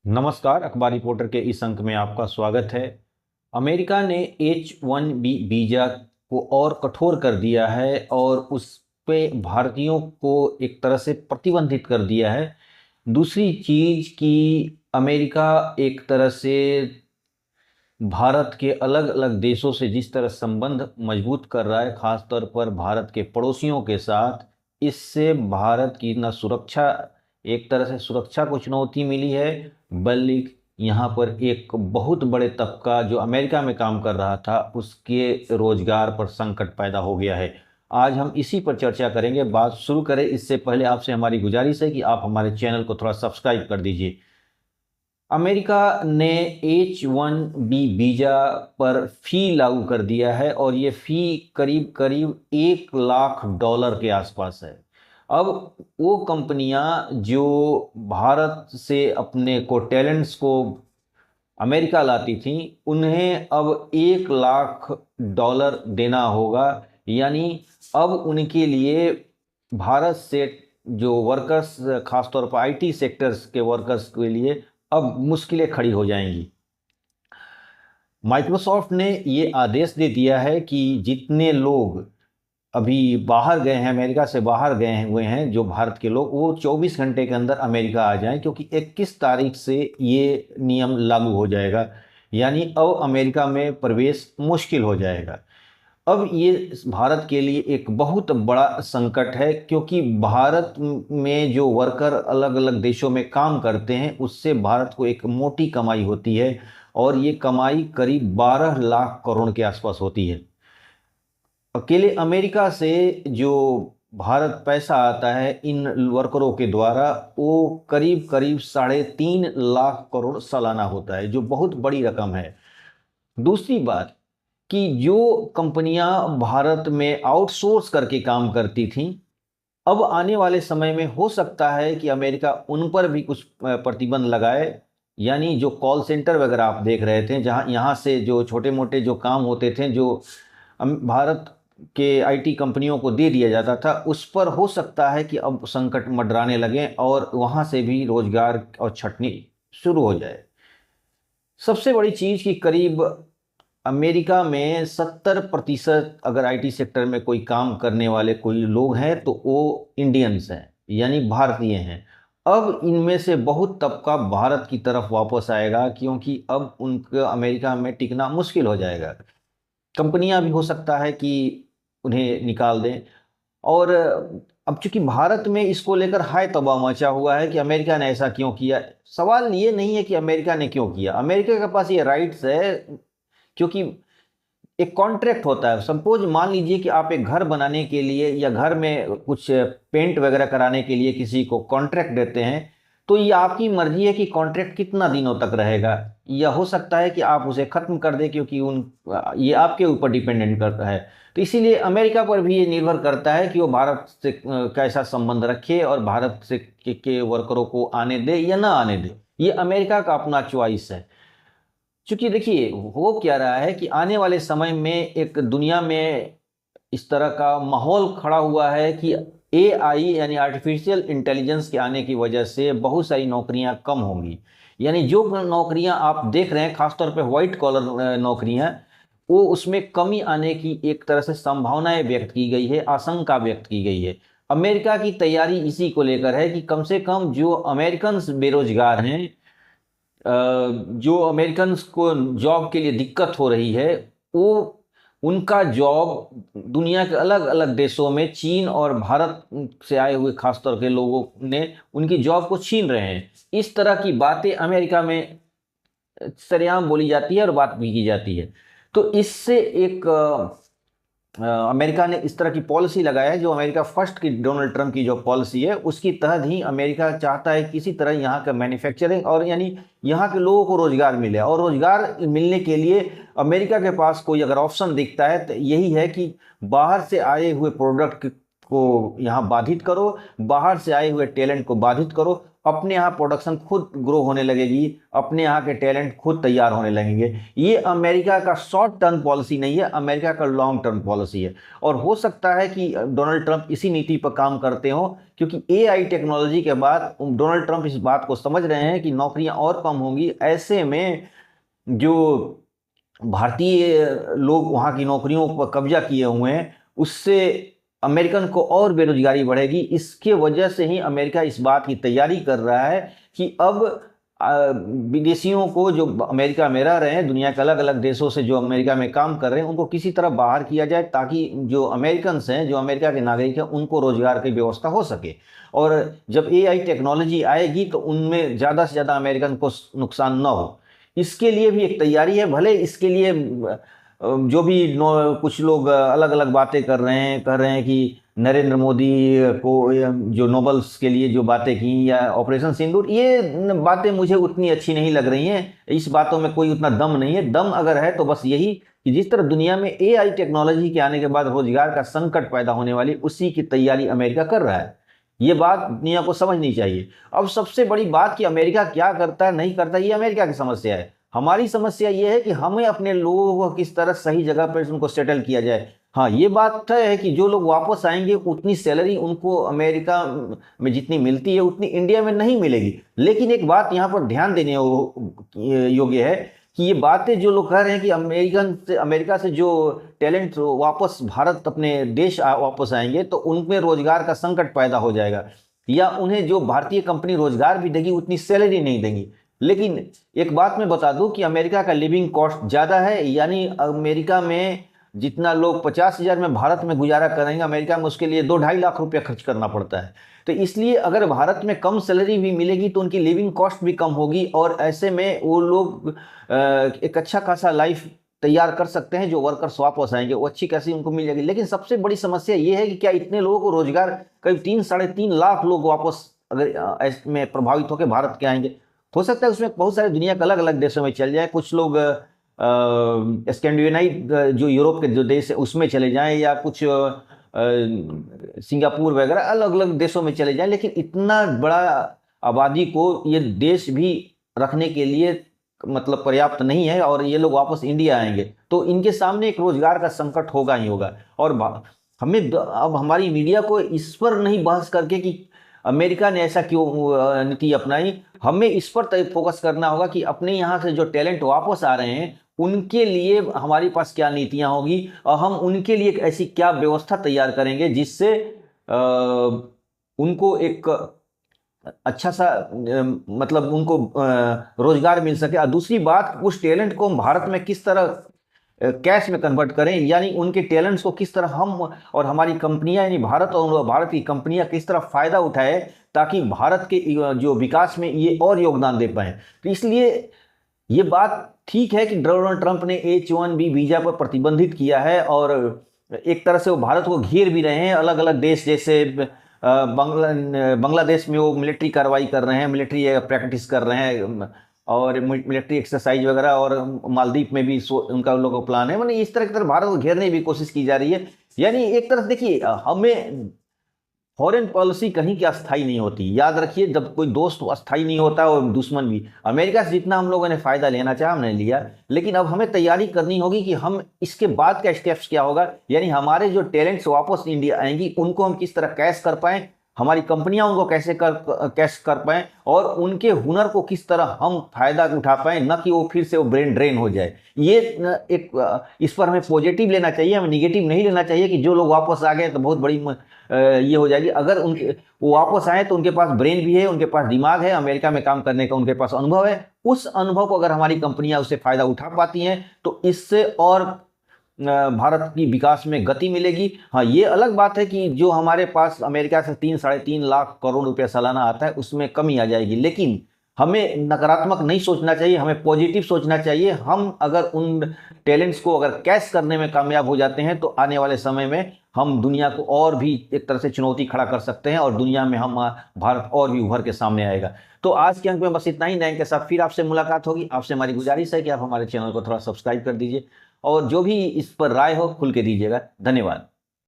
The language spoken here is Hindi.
नमस्कार, अखबार रिपोर्टर के इस अंक में आपका स्वागत है। अमेरिका ने H-1B वीज़ा को और कठोर कर दिया है और उस पे भारतीयों को एक तरह से प्रतिबंधित कर दिया है। दूसरी चीज़ कि अमेरिका एक तरह से भारत के अलग-अलग देशों से जिस तरह संबंध मजबूत कर रहा है, ख़ास तौर पर भारत के पड़ोसियों के साथ, इससे भारत की न सुरक्षा एक तरह से सुरक्षा को चुनौती मिली है, बल्कि यहाँ पर एक बहुत बड़े तबका जो अमेरिका में काम कर रहा था, उसके रोज़गार पर संकट पैदा हो गया है। आज हम इसी पर चर्चा करेंगे। बात शुरू करें इससे पहले आपसे हमारी गुजारिश है कि आप हमारे चैनल को थोड़ा सब्सक्राइब कर दीजिए। अमेरिका ने H-1B वीज़ा पर फ़ी लागू कर दिया है और ये फ़ी करीब करीब $1 लाख के आसपास है। अब वो कंपनियां जो भारत से अपने को टैलेंट्स को अमेरिका लाती थीं, उन्हें अब $1 लाख देना होगा। यानी अब उनके लिए भारत से जो वर्कर्स, खासतौर पर आईटी सेक्टर्स के वर्कर्स के लिए अब मुश्किलें खड़ी हो जाएंगी। माइक्रोसॉफ्ट ने ये आदेश दे दिया है कि जितने लोग अभी बाहर गए हैं, अमेरिका से बाहर गए हुए हैं, जो भारत के लोग, वो 24 घंटे के अंदर अमेरिका आ जाएं, क्योंकि 21 तारीख से ये नियम लागू हो जाएगा। यानी अब अमेरिका में प्रवेश मुश्किल हो जाएगा। अब ये भारत के लिए एक बहुत बड़ा संकट है, क्योंकि भारत में जो वर्कर अलग अलग देशों में काम करते हैं, उससे भारत को एक मोटी कमाई होती है और ये कमाई करीब 12 लाख करोड़ के आसपास होती है। अकेले अमेरिका से जो भारत पैसा आता है इन वर्करों के द्वारा, वो करीब करीब 3.5 लाख करोड़ सालाना होता है, जो बहुत बड़ी रकम है। दूसरी बात कि जो कंपनियां भारत में आउटसोर्स करके काम करती थीं, अब आने वाले समय में हो सकता है कि अमेरिका उन पर भी कुछ प्रतिबंध लगाए। यानी जो कॉल सेंटर वगैरह आप देख रहे थे, जहां यहाँ से जो छोटे मोटे जो काम होते थे, जो भारत के आईटी कंपनियों को दे दिया जाता था, उस पर हो सकता है कि अब संकट मंडराने लगे और वहाँ से भी रोजगार और छंटनी शुरू हो जाए। सबसे बड़ी चीज़ कि करीब अमेरिका में 70% अगर आईटी सेक्टर में कोई काम करने वाले कोई लोग हैं तो वो इंडियंस हैं, यानी भारतीय हैं। अब इनमें से बहुत तबका भारत की तरफ वापस आएगा, क्योंकि अब उनका अमेरिका में टिकना मुश्किल हो जाएगा। कंपनियां भी हो सकता है कि उन्हें निकाल दें। और अब चूंकि भारत में इसको लेकर हाय तबाह मचा हुआ है कि अमेरिका ने ऐसा क्यों किया। सवाल ये नहीं है कि अमेरिका ने क्यों किया, अमेरिका के पास ये राइट्स है, क्योंकि एक कॉन्ट्रैक्ट होता है। सपोज मान लीजिए कि आप एक घर बनाने के लिए या घर में कुछ पेंट वगैरह कराने के लिए किसी को कॉन्ट्रैक्ट देते हैं, तो ये आपकी मर्जी है कि कॉन्ट्रैक्ट कितना दिनों तक रहेगा, या हो सकता है कि आप उसे ख़त्म कर दें, क्योंकि ये आपके ऊपर डिपेंडेंट करता है। तो इसीलिए अमेरिका पर भी ये निर्भर करता है कि वो भारत से कैसा संबंध रखे और भारत से के वर्करों को आने दे या ना आने दे। ये अमेरिका का अपना चॉइस है। क्योंकि देखिए हो क्या रहा है कि आने वाले समय में एक दुनिया में इस तरह का माहौल खड़ा हुआ है कि एआई यानी आर्टिफिशियल इंटेलिजेंस के आने की वजह से बहुत सारी नौकरियां कम होंगी। यानी जो नौकरियां आप देख रहे हैं, खासतौर पे वाइट कॉलर नौकरियां, वो उसमें कमी आने की एक तरह से संभावनाएं व्यक्त की गई है, आशंका व्यक्त की गई है। अमेरिका की तैयारी इसी को लेकर है कि कम से कम जो अमेरिकन बेरोजगार हैं, जो अमेरिकन्स को जॉब के लिए दिक्कत हो रही है, वो उनका जॉब दुनिया के अलग अलग देशों में, चीन और भारत से आए हुए खासतौर के लोगों ने उनकी जॉब को छीन रहे हैं। इस तरह की बातें अमेरिका में सरेआम बोली जाती है और बात भी की जाती है। तो इससे एक अमेरिका ने इस तरह की पॉलिसी लगाया है, जो अमेरिका फर्स्ट की डोनाल्ड ट्रंप की जो पॉलिसी है, उसकी तहत ही अमेरिका चाहता है किसी तरह यहाँ का मैन्युफैक्चरिंग और यानी यहाँ के लोगों को रोजगार मिले। और रोजगार मिलने के लिए अमेरिका के पास कोई अगर ऑप्शन दिखता है तो यही है कि बाहर से आए हुए प्रोडक्ट को यहाँ बाधित करो, बाहर से आए हुए टैलेंट को बाधित करो अपने यहाँ प्रोडक्शन खुद ग्रो होने लगेगी, अपने यहाँ के टैलेंट खुद तैयार होने लगेंगे। ये अमेरिका का शॉर्ट टर्म पॉलिसी नहीं है, अमेरिका का लॉन्ग टर्म पॉलिसी है। और हो सकता है कि डोनाल्ड ट्रंप इसी नीति पर काम करते हो, क्योंकि एआई टेक्नोलॉजी के बाद डोनाल्ड ट्रंप इस बात को समझ रहे हैं कि नौकरियां और कम होंगी। ऐसे में जो भारतीय लोग वहाँ की नौकरियों पर कब्जा किए हुए हैं, उससे अमेरिकन को और बेरोजगारी बढ़ेगी। इसके वजह से ही अमेरिका इस बात की तैयारी कर रहा है कि अब विदेशियों को जो अमेरिका में रह रहे हैं, दुनिया के अलग अलग देशों से जो अमेरिका में काम कर रहे हैं, उनको किसी तरह बाहर किया जाए, ताकि जो अमेरिकन्स हैं, जो अमेरिका के नागरिक हैं, उनको रोजगार की व्यवस्था हो सके। और जब एआई टेक्नोलॉजी आएगी तो उनमें ज़्यादा से ज़्यादा अमेरिकन को नुकसान न हो, इसके लिए भी एक तैयारी है। भले इसके लिए जो भी कुछ लोग अलग अलग बातें कर रहे हैं कि नरेंद्र मोदी को जो नोबल्स के लिए जो बातें की या ऑपरेशन सिंदूर, ये बातें मुझे उतनी अच्छी नहीं लग रही हैं। इस बातों में कोई उतना दम नहीं है। दम अगर है तो बस यही कि जिस तरह दुनिया में एआई टेक्नोलॉजी के आने के बाद रोजगार का संकट पैदा होने वाली, उसी की तैयारी अमेरिका कर रहा है। ये बात दुनिया को समझनी चाहिए। अब सबसे बड़ी बात कि अमेरिका क्या करता है नहीं करता, ये अमेरिका की समस्या है। हमारी समस्या ये है कि हमें अपने लोगों को किस तरह सही जगह पर उनको सेटल किया जाए। हाँ, ये बात तय है कि जो लोग वापस आएंगे उतनी सैलरी उनको अमेरिका में जितनी मिलती है उतनी इंडिया में नहीं मिलेगी। लेकिन एक बात यहाँ पर ध्यान देने योग्य है कि ये बातें जो लोग कह रहे हैं कि अमेरिका से जो टैलेंट वापस भारत अपने देश वापस आएंगे तो उनमें रोजगार का संकट पैदा हो जाएगा, या उन्हें जो भारतीय कंपनी रोजगार भी देगी उतनी सैलरी नहीं देगी। लेकिन एक बात मैं बता दूं कि अमेरिका का लिविंग कॉस्ट ज़्यादा है, यानी अमेरिका में जितना लोग 50,000 में भारत में गुजारा करेंगे, अमेरिका में उसके लिए 2-2.5 लाख रुपया खर्च करना पड़ता है। तो इसलिए अगर भारत में कम सैलरी भी मिलेगी तो उनकी लिविंग कॉस्ट भी कम होगी, और ऐसे में वो लोग एक अच्छा खासा लाइफ तैयार कर सकते हैं। जो वर्कर्स वापस आएंगे वो अच्छी खासी उनको मिल जाएगी। लेकिन सबसे बड़ी समस्या ये है कि क्या इतने लोगों को रोजगार, करीब 3-3.5 लाख लोग वापस अगर इसमें प्रभावित होकर भारत के आएंगे, हो सकता है उसमें बहुत सारे दुनिया के अलग अलग देशों में चल जाए। कुछ लोग स्कैंडिनेवियाई जो यूरोप के जो देश है उसमें चले जाएं, या कुछ सिंगापुर वगैरह अलग अलग देशों में चले जाएं। लेकिन इतना बड़ा आबादी को ये देश भी रखने के लिए मतलब पर्याप्त नहीं है, और ये लोग वापस इंडिया आएंगे तो इनके सामने एक रोजगार का संकट होगा ही होगा। और हमें अब हमारी मीडिया को इस पर नहीं बहस करके कि अमेरिका ने ऐसा क्यों नीति अपनाई, हमें इस पर फोकस करना होगा कि अपने यहाँ से जो टैलेंट वापस आ रहे हैं उनके लिए हमारे पास क्या नीतियाँ होगी, और हम उनके लिए एक ऐसी क्या व्यवस्था तैयार करेंगे जिससे उनको एक अच्छा सा मतलब उनको रोजगार मिल सके। और दूसरी बात, उस टैलेंट को हम भारत में किस तरह कैश में कन्वर्ट करें, यानी उनके टैलेंट्स को किस तरह हम और हमारी कंपनियां, यानी भारत और भारत की कंपनियां किस तरह फ़ायदा उठाए, ताकि भारत के जो विकास में ये और योगदान दे पाएँ। तो इसलिए ये बात ठीक है कि डोनाल्ड ट्रंप ने H-1B वीज़ा पर प्रतिबंधित किया है, और एक तरह से वो भारत को घेर भी रहे हैं। अलग अलग देश जैसे बांग्लादेश में वो मिलिट्री कार्रवाई कर रहे हैं, मिलिट्री प्रैक्टिस कर रहे हैं, और मिलिट्री एक्सरसाइज वगैरह, और मालदीव में भी उनका लोगों का प्लान है। मतलब इस तरह की तरह भारत को घेरने की भी कोशिश की जा रही है। यानी एक तरफ देखिए, हमें फॉरेन पॉलिसी कहीं की अस्थाई नहीं होती। याद रखिए, जब कोई दोस्त अस्थाई नहीं होता और दुश्मन भी। अमेरिका से जितना हम लोगों ने फ़ायदा लेना चाहा हमने लिया, लेकिन अब हमें तैयारी करनी होगी कि हम इसके बाद का स्टेप्स क्या होगा, यानी हमारे जो टैलेंट्स वापस इंडिया आएंगी उनको हम किस तरह कैश कर पाएँ, हमारी कंपनियां उनको कैसे कैश कर पाएँ, और उनके हुनर को किस तरह हम फायदा उठा पाएँ, न कि वो फिर से वो ब्रेन ड्रेन हो जाए। ये एक इस पर हमें पॉजिटिव लेना चाहिए, हमें निगेटिव नहीं लेना चाहिए कि जो लोग वापस आ गए तो बहुत बड़ी ये हो जाएगी। अगर उनके वो वापस आए तो उनके पास ब्रेन भी है, उनके पास दिमाग है, अमेरिका में काम करने का उनके पास अनुभव है। उस अनुभव को अगर हमारी कंपनियां उससे फ़ायदा उठा पाती हैं तो इससे और भारत की विकास में गति मिलेगी। हाँ, ये अलग बात है कि जो हमारे पास अमेरिका से 3-3.5 लाख करोड़ रुपया सालाना आता है उसमें कमी आ जाएगी। लेकिन हमें नकारात्मक नहीं सोचना चाहिए, हमें पॉजिटिव सोचना चाहिए। हम अगर उन टैलेंट्स को अगर कैश करने में कामयाब हो जाते हैं तो आने वाले समय में हम दुनिया को और भी एक तरह से चुनौती खड़ा कर सकते हैं, और दुनिया में हम भारत और भी उभर के सामने आएगा। तो आज के अंक में बस इतना ही। नए अंक के साथ फिर आपसे मुलाकात होगी। आपसे हमारी गुजारिश है कि आप हमारे चैनल को थोड़ा सब्सक्राइब कर दीजिए, और जो भी इस पर राय हो खुल के दीजिएगा। धन्यवाद।